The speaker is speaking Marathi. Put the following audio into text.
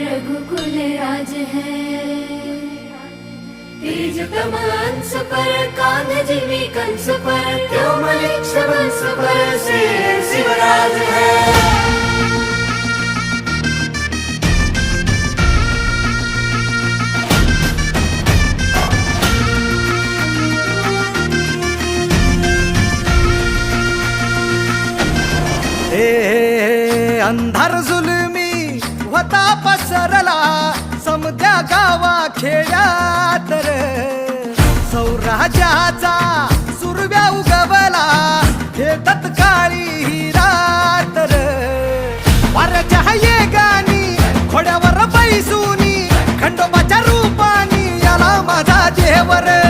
रघुकुल राज है। तेज तमंस पर कान जिमी कंस पर, त्यों मलिक्ष वंश पर से शिवराज है। अंधार जुलमी होता पसरला समद्या गावा खेड्यात रे, सौराज्याचा सुरव्या उगवला हे तत्काळी ही रात रे। वाऱ्याच्या येगानी घोड्यावर बैसूनी खंडोबाच्या रूपानी याला माझा देव रे।